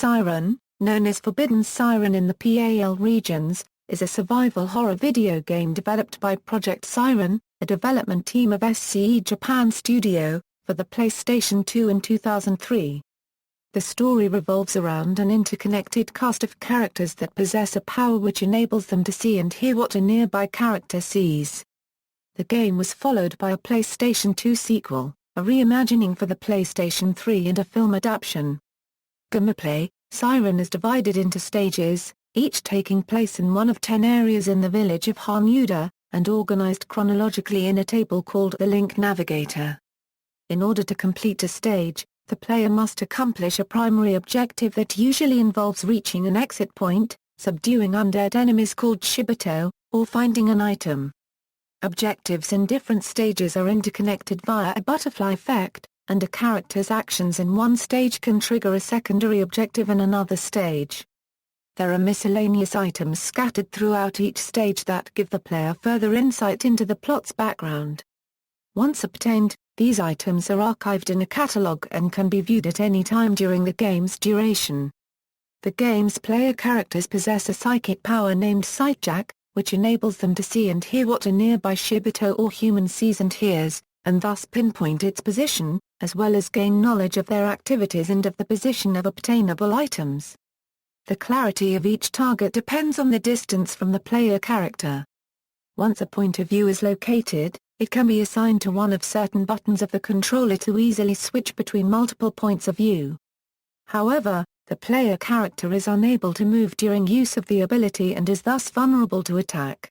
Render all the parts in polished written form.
Siren, known as Forbidden Siren in the PAL regions, is a survival horror video game developed by Project Siren, a development team of SCE Japan Studio, for the PlayStation 2 in 2003. The story revolves around an interconnected cast of characters that possess a power which enables them to see and hear what a nearby character sees. The game was followed by a PlayStation 2 sequel, a reimagining for the PlayStation 3 and a film adaptation. Gameplay: Siren is divided into stages, each taking place in one of 10 areas in the village of Hanuda, and organized chronologically in a table called the Link Navigator. In order to complete a stage, the player must accomplish a primary objective that usually involves reaching an exit point, subduing undead enemies called Shibito, or finding an item. Objectives in different stages are interconnected via a butterfly effect, and a character's actions in one stage can trigger a secondary objective in another stage. There are miscellaneous items scattered throughout each stage that give the player further insight into the plot's background. Once obtained, these items are archived in a catalog and can be viewed at any time during the game's duration. The game's player characters possess a psychic power named Sightjack, which enables them to see and hear what a nearby Shibito or human sees and hears, and thus pinpoint its position, as well as gain knowledge of their activities and of the position of obtainable items. The clarity of each target depends on the distance from the player character. Once a point of view is located, it can be assigned to one of certain buttons of the controller to easily switch between multiple points of view. However, the player character is unable to move during use of the ability and is thus vulnerable to attack.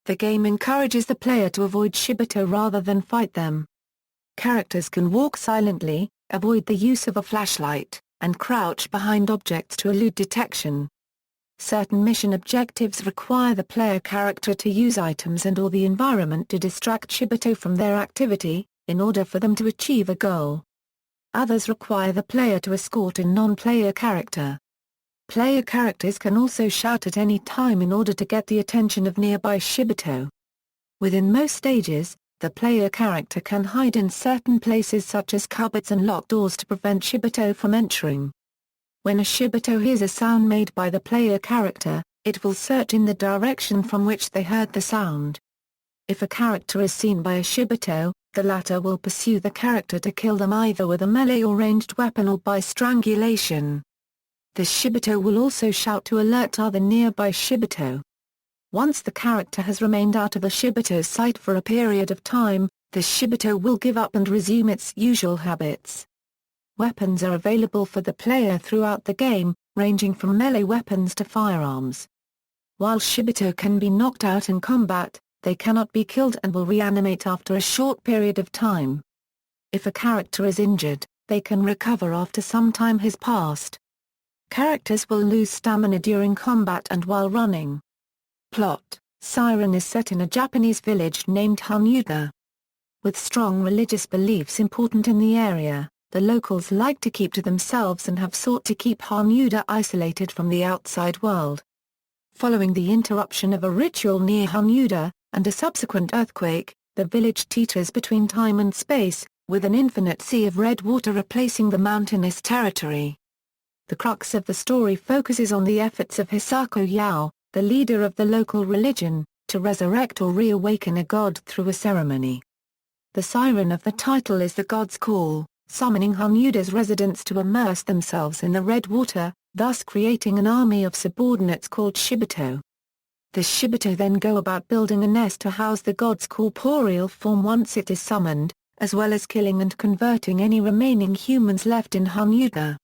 The game encourages the player to avoid Shibito rather than fight them. Characters can walk silently, avoid the use of a flashlight, and crouch behind objects to elude detection. Certain mission objectives require the player character to use items and/or the environment to distract Shibito from their activity, in order for them to achieve a goal. Others require the player to escort a non-player character. Player characters can also shout at any time in order to get the attention of nearby Shibito. Within most stages, the player character can hide in certain places such as cupboards and locked doors to prevent Shibito from entering. When a Shibito hears a sound made by the player character, it will search in the direction from which they heard the sound. If a character is seen by a Shibito, the latter will pursue the character to kill them either with a melee or ranged weapon or by strangulation. The Shibito will also shout to alert other nearby Shibito. Once the character has remained out of the Shibito's sight for a period of time, the Shibito will give up and resume its usual habits. Weapons are available for the player throughout the game, ranging from melee weapons to firearms. While Shibito can be knocked out in combat, they cannot be killed and will reanimate after a short period of time. If a character is injured, they can recover after some time has passed. Characters will lose stamina during combat and while running. Plot: Siren is set in a Japanese village named Hanuda. With strong religious beliefs important in the area, the locals like to keep to themselves and have sought to keep Hanuda isolated from the outside world. Following the interruption of a ritual near Hanuda, and a subsequent earthquake, the village teeters between time and space, with an infinite sea of red water replacing the mountainous territory. The crux of the story focuses on the efforts of Hisako Yao, the leader of the local religion, to resurrect or reawaken a god through a ceremony. The siren of the title is the god's call, summoning Hanuda's residents to immerse themselves in the red water, thus creating an army of subordinates called Shibito. The Shibito then go about building a nest to house the god's corporeal form once it is summoned, as well as killing and converting any remaining humans left in Hanuda.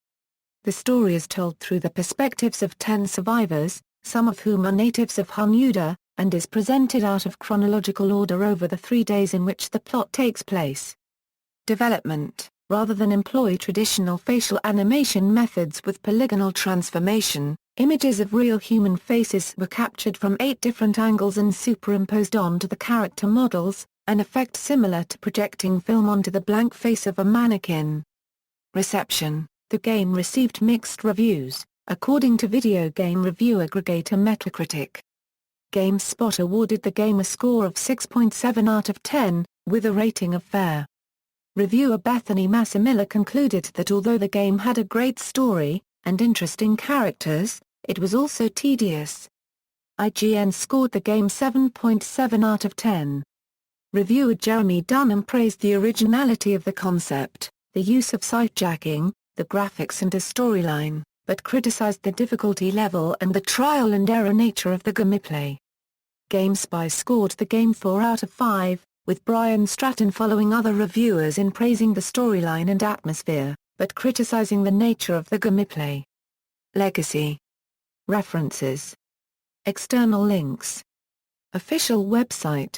The story is told through the perspectives of 10 survivors, some of whom are natives of Hanuda, and is presented out of chronological order over the 3 days in which the plot takes place. Development: rather than employ traditional facial animation methods with polygonal transformation, images of real human faces were captured from 8 different angles and superimposed onto the character models, an effect similar to projecting film onto the blank face of a mannequin. Reception: the game received mixed reviews, according to video game review aggregator Metacritic. GameSpot awarded the game a score of 6.7 out of 10, with a rating of fair. Reviewer Bethany Massimilla concluded that although the game had a great story, and interesting characters, it was also tedious. IGN scored the game 7.7 out of 10. Reviewer Jeremy Dunham praised the originality of the concept, the use of sitejacking, the graphics and a storyline, but criticized the difficulty level and the trial-and-error nature of the gameplay. GameSpy scored the game 4 out of 5, with Brian Stratton following other reviewers in praising the storyline and atmosphere, but criticizing the nature of the gameplay. Legacy. References. External links. Official website.